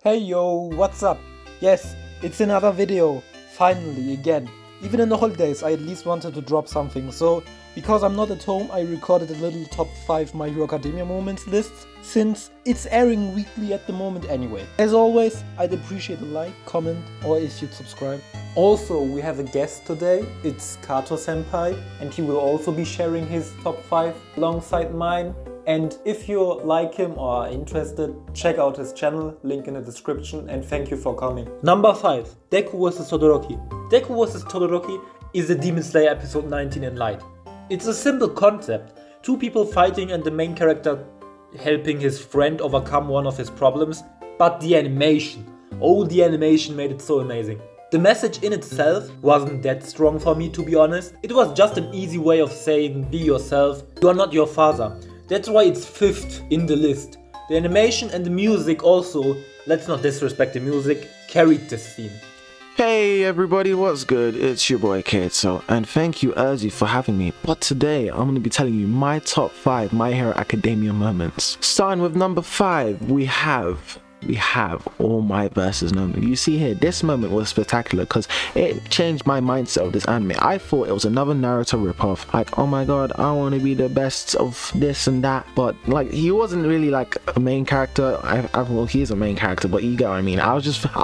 Hey yo, what's up? Yes, it's another video, finally, again. Even in the holidays I at least wanted to drop something, so because I'm not at home I recorded a little top 5 My Hero Academia moments list, since it's airing weekly at the moment anyway. As always, I'd appreciate a like, comment, or if you'd subscribe. Also, we have a guest today, it's ItsKatoSenpai, and he will also be sharing his top 5 alongside mine. And if you like him or are interested, check out his channel, link in the description, and thank you for coming. Number 5. Deku vs Todoroki. Deku vs Todoroki is the Demon Slayer episode 19 in Light. It's a simple concept, two people fighting and the main character helping his friend overcome one of his problems, but the animation, oh, the animation made it so amazing. The message in itself wasn't that strong for me, to be honest. It was just an easy way of saying, be yourself, you are not your father. That's why it's 5th in the list. The animation and the music also, let's not disrespect the music, carried this scene. Hey everybody, what's good? It's your boy Katos, and thank you Urzi for having me. But today I'm going to be telling you my top 5 My Hero Academia moments. Starting with number 5, we have All Might versus No Might. You see here, this moment was spectacular because it changed my mindset of this anime. I thought it was another Naruto ripoff. Like, oh my god, I want to be the best of this and that. But like, he wasn't really like a main character. Well, he is a main character, but you get what I mean. I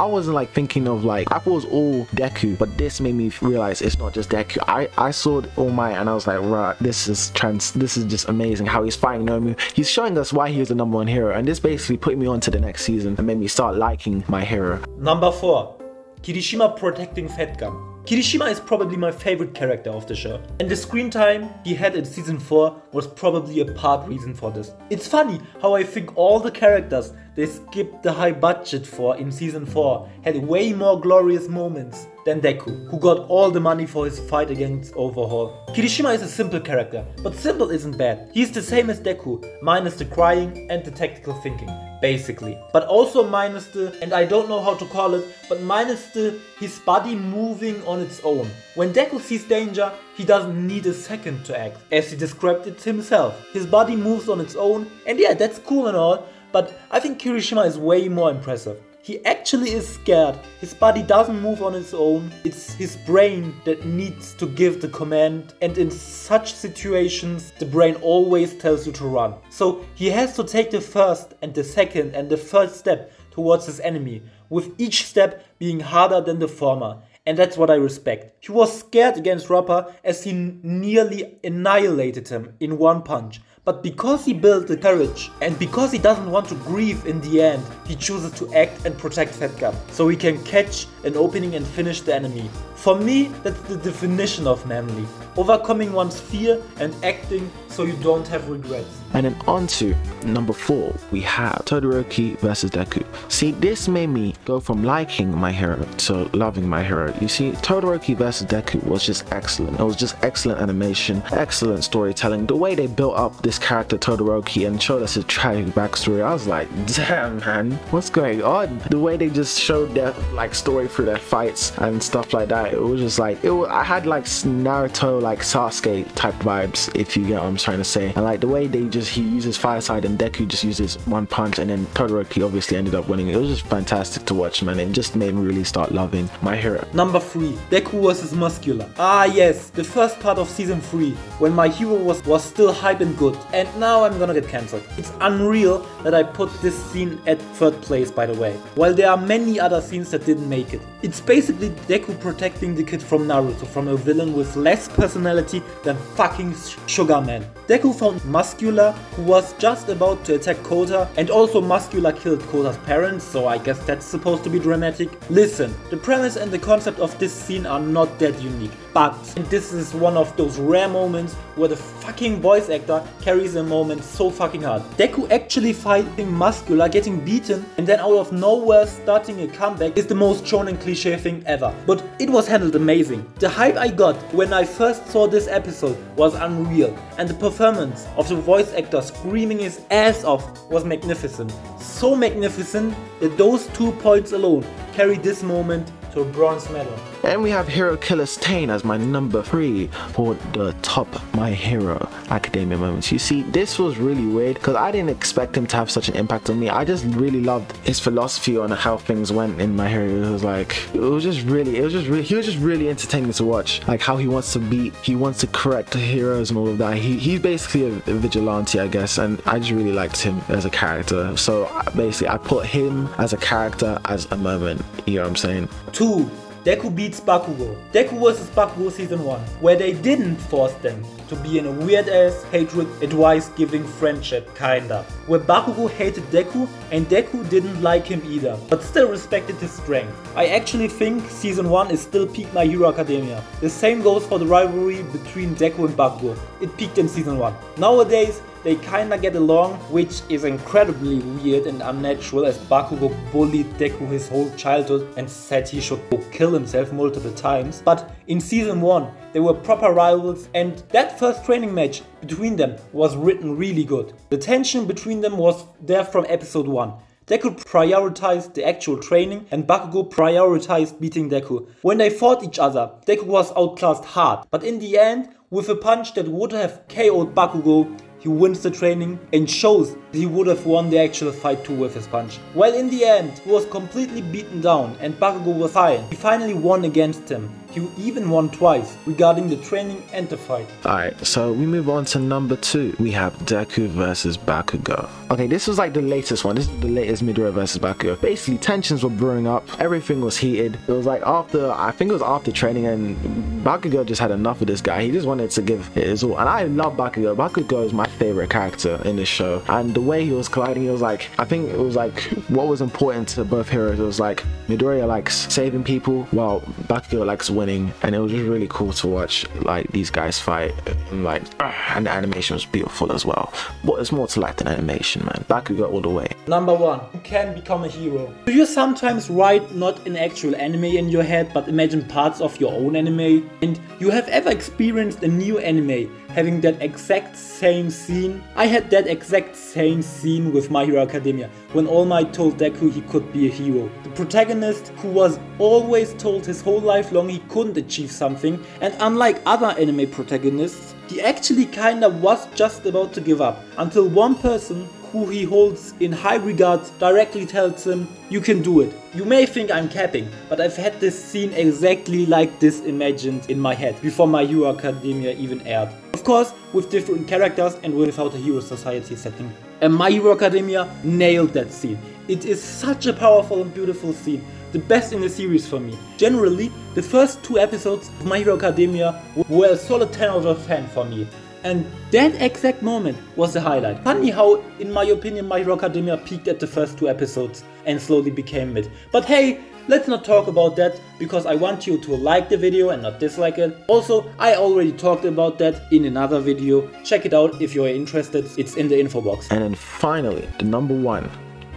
wasn't like thinking of like, I thought it was all Deku, but this made me realize it's not just Deku. I saw All Might and I was like, right, this is just amazing how he's fighting Nomu. He's showing us why he is the #1 hero, and this basically put me on to the next season and made me start liking my hero. Number 4. Kirishima protecting Fat Gum. Kirishima is probably my favorite character of the show, and the screen time he had in season 4 was probably a part reason for this. It's funny how I think all the characters they skipped the high budget for in season 4 had way more glorious moments than Deku, who got all the money for his fight against Overhaul. Kirishima is a simple character, but simple isn't bad. He's the same as Deku, minus the crying and the tactical thinking, basically. But also minus the, and I don't know how to call it, but minus the his body moving on its own. When Deku sees danger, he doesn't need a second to act, as he described it himself. His body moves on its own, and yeah, that's cool and all, but I think Kirishima is way more impressive. He actually is scared. His body doesn't move on its own. It's his brain that needs to give the command, and in such situations the brain always tells you to run. So he has to take the first and the second and the third step towards his enemy, with each step being harder than the former. And that's what I respect. He was scared against Rapper as he nearly annihilated him in one punch. But because he built the courage and because he doesn't want to grieve in the end, he chooses to act and protect Fat Gum, so he can catch an opening and finish the enemy. For me, that's the definition of manly. Overcoming one's fear and acting so you don't have regrets. And then on to number 4, we have Todoroki versus Deku. See, this made me go from liking my hero to loving my hero. You see, Todoroki versus Deku was just excellent. It was just excellent animation, excellent storytelling. The way they built up this character Todoroki and showed us his tragic backstory, I was like, damn man, what's going on? The way they just showed their like story through their fights and stuff like that, it was just like, I had like Naruto, like Sasuke type vibes, if you get what I'm trying to say. And like the way he uses Fire Side and Deku just uses one punch, and then Todoroki obviously ended up winning. It was just fantastic to watch, man. It just made me really start loving my hero. Number 3. Deku vs Muscular. Ah yes, the first part of season 3, when my hero was still hype and good. And now I'm gonna get cancelled. It's unreal that I put this scene at 3rd place, by the way, while there are many other scenes that didn't make it. It's basically Deku protecting the kid from Naruto, from a villain with less personality than fucking Sugar Man. Deku found Muscular, who was just about to attack Kota, and also Muscular killed Kota's parents, so I guess that's supposed to be dramatic. Listen, the premise and the concept of this scene are not that unique, but this is one of those rare moments where the fucking voice actor carries a moment so fucking hard. Deku actually fighting Muscular, getting beaten, and then out of nowhere starting a comeback is the most shonen cliche thing ever. But it was handled amazing. The hype I got when I first saw this episode was unreal, and the performance of the voice actor screaming his ass off was magnificent. So magnificent that those 2 points alone carry this moment to a bronze medal. And we have Hero Killer Stain as my number 3 for the top My Hero Academia moments. You see, this was really weird because I didn't expect him to have such an impact on me. I just really loved his philosophy on how things went in My Hero. It was just really entertaining to watch. Like how he wants to correct the heroes and all of that. He's basically a vigilante, I guess, and I just really liked him as a character. So basically I put him as a character as a moment, you know what I'm saying? 2. Deku beats Bakugo. Deku vs Bakugo Season 1, where they didn't force them to be in a weird ass hatred advice giving friendship kinda. Where Bakugo hated Deku and Deku didn't like him either, but still respected his strength. I actually think Season 1 is still peak My Hero Academia. The same goes for the rivalry between Deku and Bakugo. It peaked in Season 1. Nowadays, they kinda get along, which is incredibly weird and unnatural as Bakugo bullied Deku his whole childhood and said he should go kill himself multiple times. But in Season 1, they were proper rivals, and that first training match between them was written really good. The tension between them was there from episode 1. Deku prioritized the actual training and Bakugo prioritized beating Deku. When they fought each other, Deku was outclassed hard, but in the end, with a punch that would have KO'd Bakugo, he wins the training and shows he would have won the actual fight too with his punch. Well, in the end, he was completely beaten down and Bakugo was fine. He finally won against him. He even won twice regarding the training and the fight. Alright, so we move on to number 2. We have Deku versus Bakugo. Okay, this was like the latest one. This is the latest Midoriya versus Bakugo. Basically, tensions were brewing up. Everything was heated. It was like I think it was after training, and Bakugo just had enough of this guy. He just wanted to give it his all. And I love Bakugo. Bakugo is my favorite character in this show. And the way he was colliding, it was like, I think it was like what was important to both heroes. It was like Midoriya likes saving people while Bakugo likes winning, and it was just really cool to watch like these guys fight, and the animation was beautiful as well. But it's more to like than animation, man. Bakugo all the way. Number 1. You can become a hero. Do you sometimes write not an actual anime in your head but imagine parts of your own anime? And you have ever experienced a new anime having that exact same scene? I had that exact same scene with My Hero Academia when All Might told Deku he could be a hero. The protagonist who was always told his whole life long he couldn't achieve something, and unlike other anime protagonists, he actually kinda was just about to give up until one person who he holds in high regard directly tells him, you can do it. You may think I'm capping, but I've had this scene exactly like this imagined in my head before My Hero Academia even aired. Of course, with different characters and without a hero society setting. And My Hero Academia nailed that scene. It is such a powerful and beautiful scene. The best in the series for me. Generally, the first 2 episodes of My Hero Academia were a solid 10 out of 10 for me. And that exact moment was the highlight. Funny how, in my opinion, My Hero Academia peaked at the first 2 episodes and slowly became mid. But hey, let's not talk about that, because I want you to like the video and not dislike it. Also, I already talked about that in another video. Check it out if you're interested, it's in the info box. And then finally, the number 1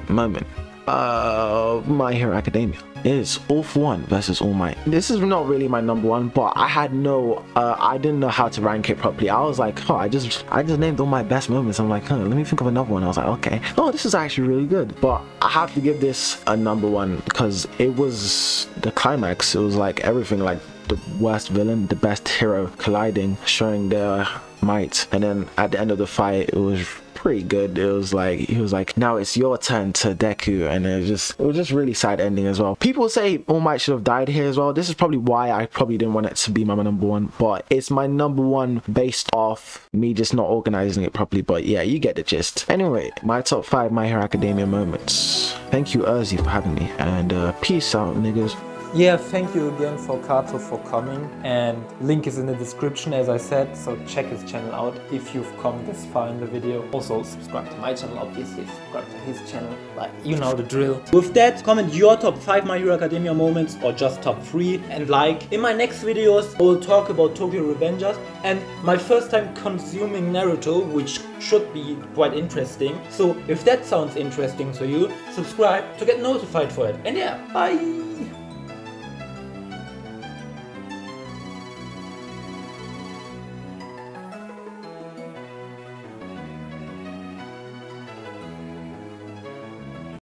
moment of My Hero Academia is All For One versus All Might. This is not really my number 1, but I didn't know how to rank it properly. I was like, I just named all my best moments. I'm like, let me think of another one. I was like, okay, this is actually really good. But I have to give this a number 1 because it was the climax. It was like everything, like the worst villain, the best hero colliding, showing their might, and then at the end of the fight, it was pretty good. It was like, he was like, now it's your turn to Deku, and it was just really sad ending as well. People say All Might should have died here as well. This is probably why I probably didn't want it to be my number 1, but it's my number 1 based off me just not organizing it properly. But yeah, you get the gist. Anyway, my top 5 My Hero Academia moments. Thank you, Urzi, for having me, and peace out, niggas. Yeah, thank you again for Kato for coming, and link is in the description as I said, so check his channel out if you've come this far in the video. Also subscribe to my channel, obviously, subscribe to his channel, like, you know the drill. With that, comment your top 5 My Hero Academia moments or just top 3 and like. In my next videos I will talk about Tokyo Revengers and my first time consuming Naruto, which should be quite interesting. So if that sounds interesting to you, subscribe to get notified for it. And yeah, bye!